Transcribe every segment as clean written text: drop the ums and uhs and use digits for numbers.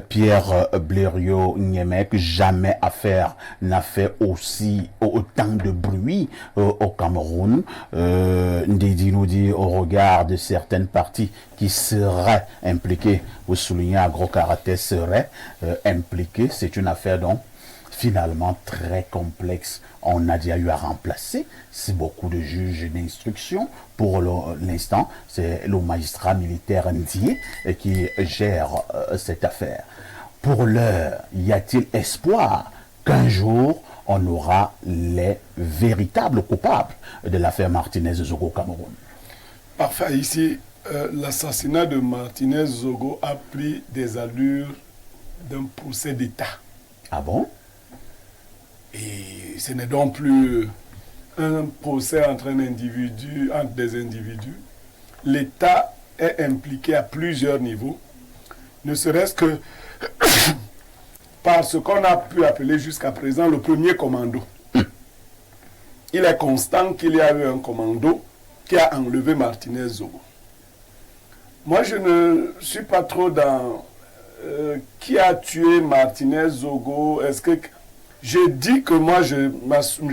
Pierre Blériot-Niemek, jamais n'a fait autant de bruit au Cameroun. Ndidi nous dit au regard de certaines parties qui seraient impliquées, vous soulignez Agro-Karaté serait impliqué, c'est une affaire donc finalement très complexe. On a déjà eu à remplacer beaucoup de juges d'instruction. Pour l'instant, c'est le magistrat militaire Ndié qui gère cette affaire. Pour l'heure, y a-t-il espoir qu'un jour, on aura les véritables coupables de l'affaire Martinez-Zogo au Cameroun? Parfait. Ici, l'assassinat de Martinez-Zogo a pris des allures d'un procès d'État. Ah bon? Et ce n'est donc plus un procès entre des individus. L'État est impliqué à plusieurs niveaux, ne serait-ce que par ce qu'on a pu appeler jusqu'à présent le premier commando. Il est constant qu'il y a eu un commando qui a enlevé Martinez-Zogo. Moi, je ne suis pas trop dans qui a tué Martinez-Zogo. Est-ce que je dis que moi, je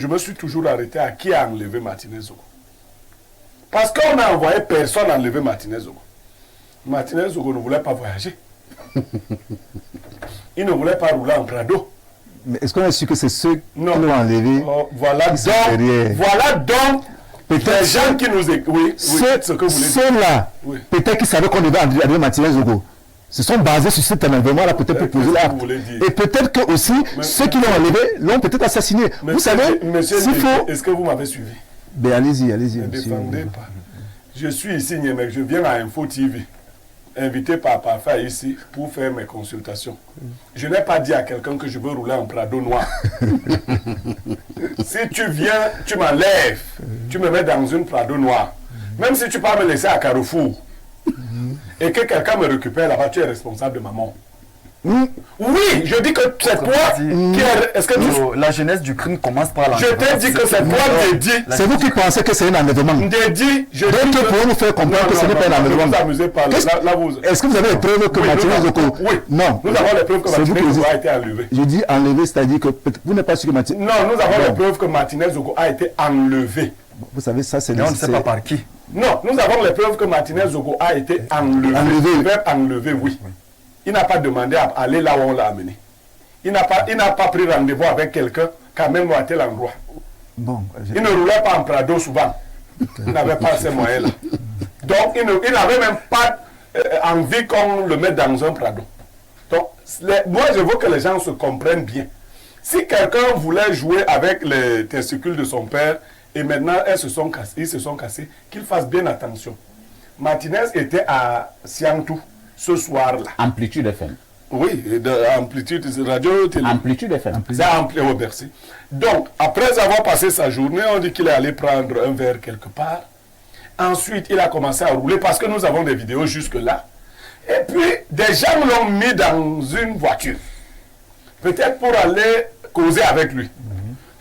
me suis toujours arrêté à qui a enlevé Martinez-Zogo. Parce qu'on n'a envoyé personne enlever Martinez-Zogo. Martinez-Zogo ne voulait pas voyager. Il ne voulait pas rouler en Prado. Mais est-ce qu'on est sûr que c'est ceux qui l'ont enlevé? Voilà donc les gens qui nous écoutent. Oui, ce que vous voulez dire. Ceux-là, peut-être qu'ils savaient qu'on devait enlever Martinez-Zogo. Se sont basés sur cet enlèvement-là, peut-être pour poser l'acte. Et peut-être que aussi, ceux qui l'ont enlevé l'ont peut-être assassiné. Vous savez, s'il faut... Est-ce que vous m'avez suivi? Ben allez-y, allez-y. Ne défendez pas. Je suis ici, Niemek, je viens à Info TV, invité par Parfait ici pour faire mes consultations. Je n'ai pas dit à quelqu'un que je veux rouler en Prado noir. Si tu viens, tu m'enlèves, tu me mets dans une Prado noire. Même si tu peux me laisser à Carrefour, et que quelqu'un me récupère là-bas, tu es responsable de ma mort. Oui, je dis que c'est toi qui est... Est-ce que la jeunesse du crime commence par la... Je t'ai dit que c'est toi, Dédi. C'est vous qui pensez que c'est un enlèvement. Dédi, je dis que... pour nous faire comprendre que ce n'est pas un enlèvement. Est-ce que vous avez les preuves que Martinez-Zogo... Oui, non. Nous avons les preuves que Martinez-Zogo a été enlevé. Je dis enlevé, c'est-à-dire que vous n'êtes pas sûr que Martinez... Non, nous avons les preuves que Martinez-Zogo a été enlevé. Vous savez, ça c'est... Mais on ne sait pas par qui. Non, nous avons les preuves que Martinez-Zogo a été enlevé. Enlevé, oui. Il n'a pas demandé à aller là où on l'a amené. Il n'a pas pris rendez-vous avec quelqu'un qui a même à tel endroit. Bon, il ne roulait pas en Prado souvent. Il n'avait pas ces moyens-là. Donc, il n'avait même pas envie qu'on le mette dans un Prado. Donc, moi, je veux que les gens se comprennent bien. Si quelqu'un voulait jouer avec les testicules de son père, et maintenant, ils se sont cassés, qu'il fasse bien attention. Martinez était à Siantou ce soir-là. Amplitude FM. Oui, Amplitude, radio, télé. Amplitude FM. C'est Amplitude, merci. Donc, après avoir passé sa journée, on dit qu'il est allé prendre un verre quelque part. Ensuite, il a commencé à rouler parce que nous avons des vidéos jusque-là. Et puis, des gens l'ont mis dans une voiture. Peut-être pour aller causer avec lui.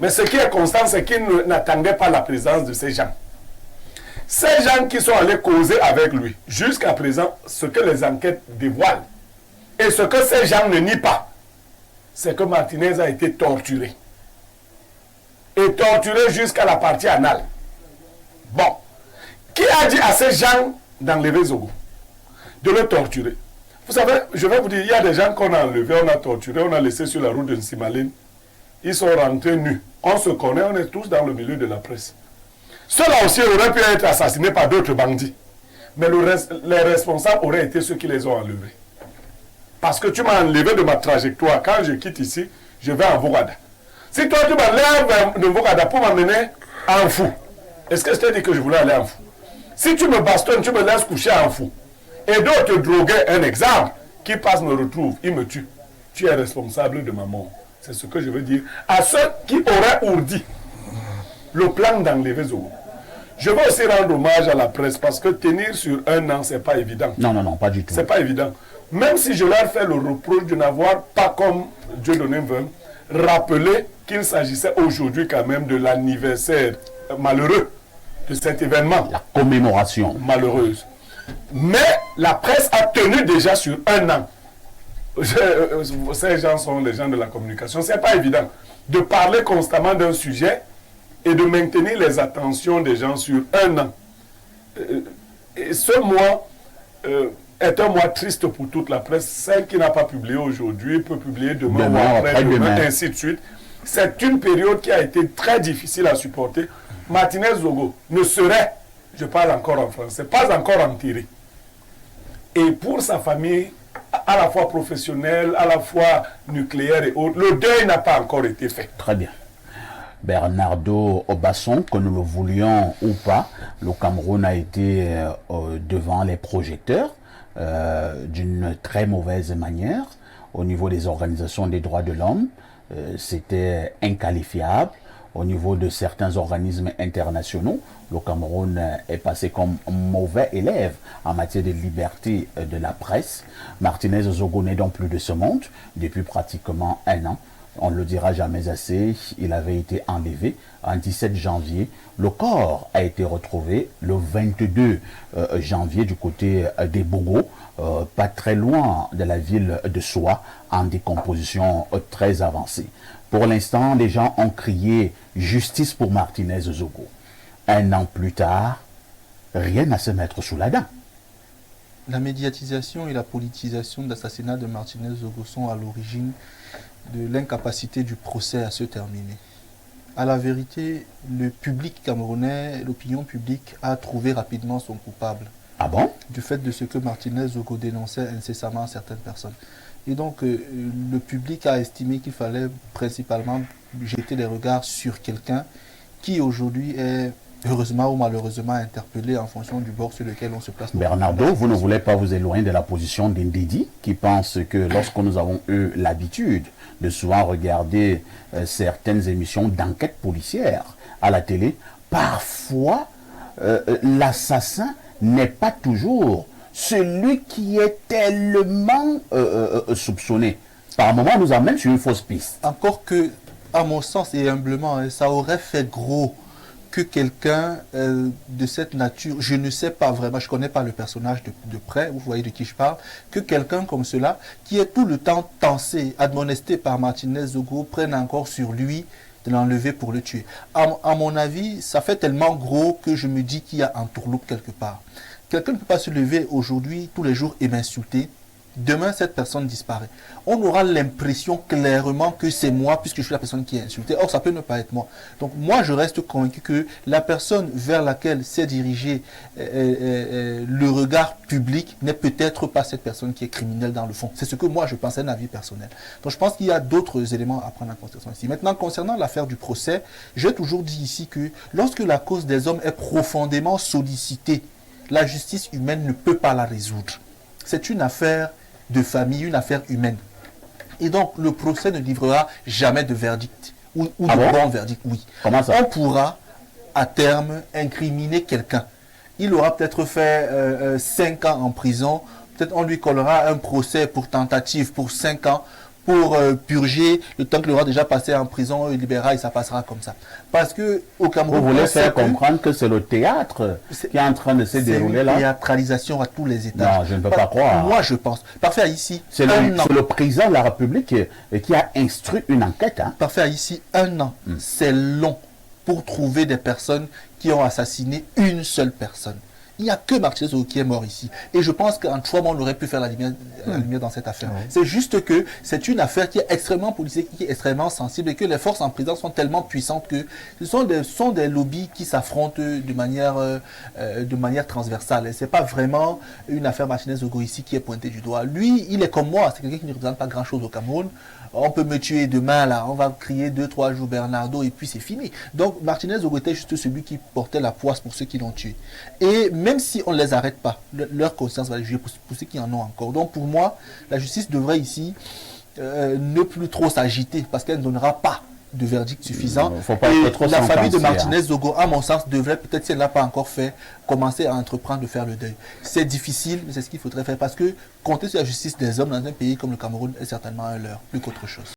Mais ce qui est constant, c'est qu'il n'attendait pas la présence de ces gens. Ces gens qui sont allés causer avec lui, jusqu'à présent, ce que les enquêtes dévoilent, et ce que ces gens ne nient pas, c'est que Martinez a été torturé. Et torturé jusqu'à la partie anale. Bon. Qui a dit à ces gens d'enlever Zogo? De le torturer. Vous savez, je vais vous dire, il y a des gens qu'on a enlevés, on a torturés, on a laissé sur la route de Nsimaline. Ils sont rentrés nus. On se connaît, on est tous dans le milieu de la presse. Ceux-là aussi auraient pu être assassinés par d'autres bandits. Mais les responsables auraient été ceux qui les ont enlevés. Parce que tu m'as enlevé de ma trajectoire. Quand je quitte ici, je vais en Vogada. Si toi tu m'enlèves de Vogada pour m'amener en Fou, est-ce que je t'ai dit que je voulais aller en Fou? Si tu me bastonnes, tu me laisses coucher en Fou, et d'autres drogués, un exemple, qui passe me retrouve, il me tue. Tu es responsable de ma mort. C'est ce que je veux dire à ceux qui auraient ourdi le plan d'enlever Zogo. Je veux aussi rendre hommage à la presse parce que tenir sur un an, c'est pas évident. Non, non, non, pas du tout. C'est pas évident. Même si je leur fais le reproche de n'avoir pas, comme Dieu donné veut, rappelé qu'il s'agissait aujourd'hui quand même de l'anniversaire malheureux de cet événement. La commémoration. Malheureuse. Mais la presse a tenu déjà sur un an Ces gens sont les gens de la communication. Ce n'est pas évident de parler constamment d'un sujet et de maintenir les attentions des gens sur un an. Et ce mois est un mois triste pour toute la presse. Celle qui n'a pas publié aujourd'hui peut publier demain ou après-demain, ainsi de suite. C'est une période qui a été très difficile à supporter. Martinez Zogo ne serait, je parle encore en français, pas encore enterré. Et pour sa famille, à la fois professionnelle, à la fois nucléaire et autres, le deuil n'a pas encore été fait. Très bien. Bernardo Obasson, que nous le voulions ou pas, le Cameroun a été devant les projecteurs d'une très mauvaise manière au niveau des organisations des droits de l'homme. C'était inqualifiable. Au niveau de certains organismes internationaux, le Cameroun est passé comme mauvais élève en matière de liberté de la presse. Martinez Zogo n'est donc plus de ce monde depuis pratiquement un an. On ne le dira jamais assez, il avait été enlevé en 17 janvier. Le corps a été retrouvé le 22 janvier du côté des Bogo, pas très loin de la ville de Soa, en décomposition très avancée. Pour l'instant, les gens ont crié « Justice pour Martinez Zogo ». Un an plus tard, rien à se mettre sous la dent. La médiatisation et la politisation de l'assassinat de Martinez Zogo sont à l'origine de l'incapacité du procès à se terminer. À la vérité, le public camerounais, l'opinion publique a trouvé rapidement son coupable. Ah bon? Du fait de ce que Martinez Zogo dénonçait incessamment à certaines personnes. Et donc, le public a estimé qu'il fallait principalement jeter les regards sur quelqu'un qui aujourd'hui est heureusement ou malheureusement interpellé en fonction du bord sur lequel on se place. Bernardo, vous ne voulez pas vous éloigner de la position d'Indidi qui pense que lorsque nous avons eu l'habitude de souvent regarder certaines émissions d'enquête policière à la télé, parfois l'assassin n'est pas toujours celui qui est tellement soupçonné. Par moment, on nous amène sur une fausse piste. Encore que, à mon sens et humblement, ça aurait fait gros que quelqu'un de cette nature, je ne sais pas vraiment, je ne connais pas le personnage de près, vous voyez de qui je parle, que quelqu'un comme cela, qui est tout le temps tensé, admonesté par Martinez Zogo, prenne encore sur lui de l'enlever pour le tuer. À mon avis, ça fait tellement gros que je me dis qu'il y a un tourloupe quelque part. Quelqu'un ne peut pas se lever aujourd'hui, tous les jours, et m'insulter. Demain, cette personne disparaît. On aura l'impression clairement que c'est moi, puisque je suis la personne qui est insultée. Or, ça peut ne pas être moi. Donc, moi, je reste convaincu que la personne vers laquelle s'est dirigé le regard public n'est peut-être pas cette personne qui est criminelle dans le fond. C'est ce que moi, je pense, c'est un avis personnel. Donc, je pense qu'il y a d'autres éléments à prendre en considération ici. Maintenant, concernant l'affaire du procès, j'ai toujours dit ici que lorsque la cause des hommes est profondément sollicitée, la justice humaine ne peut pas la résoudre. C'est une affaire de famille, une affaire humaine. Et donc, le procès ne livrera jamais de verdict. Ou de bon verdict, oui. Comment ça? On pourra, à terme, incriminer quelqu'un. Il aura peut-être fait 5 ans en prison. Peut-être on lui collera un procès pour tentative pour 5 ans. Pour purger le temps qu'il aura déjà passé en prison, il libérera et ça passera comme ça. Parce que au Cameroun, vous voulez faire comprendre que c'est le théâtre qui est en train de se dérouler là. C'est une théâtralisation à tous les étages. Non, je ne peux pas croire. Moi, je pense. Parfait, Haïti. C'est le président de la République qui a instruit une enquête. Hein. Parfait, Haïti, 1 an. C'est long pour trouver des personnes qui ont assassiné une seule personne. Il n'y a que Martinez Zogo qui est mort ici. Et je pense qu'en 3 mois, on aurait pu faire la lumière dans cette affaire. C'est juste que c'est une affaire qui est extrêmement politique, qui est extrêmement sensible et que les forces en prison sont tellement puissantes que ce sont des lobbies qui s'affrontent de manière transversale. Et ce n'est pas vraiment une affaire Martinez Zogo ici qui est pointée du doigt. Lui, il est comme moi, c'est quelqu'un qui ne représente pas grand-chose au Cameroun. On peut me tuer demain, là, on va crier 2-3 jours Bernardo et puis c'est fini. Donc Martinez Zogo était juste celui qui portait la poisse pour ceux qui l'ont tué. Et même si on ne les arrête pas, leur conscience va les juger pour ceux qui en ont encore. Donc pour moi, la justice devrait ici ne plus trop s'agiter parce qu'elle ne donnera pas de verdict suffisant. Faut pas et être trop la famille de Martinez hein. Zogo, à mon sens, devrait peut-être, si elle ne l'a pas encore fait, commencer à entreprendre de faire le deuil. C'est difficile, mais c'est ce qu'il faudrait faire parce que compter sur la justice des hommes dans un pays comme le Cameroun est certainement un leurre, plus qu'autre chose.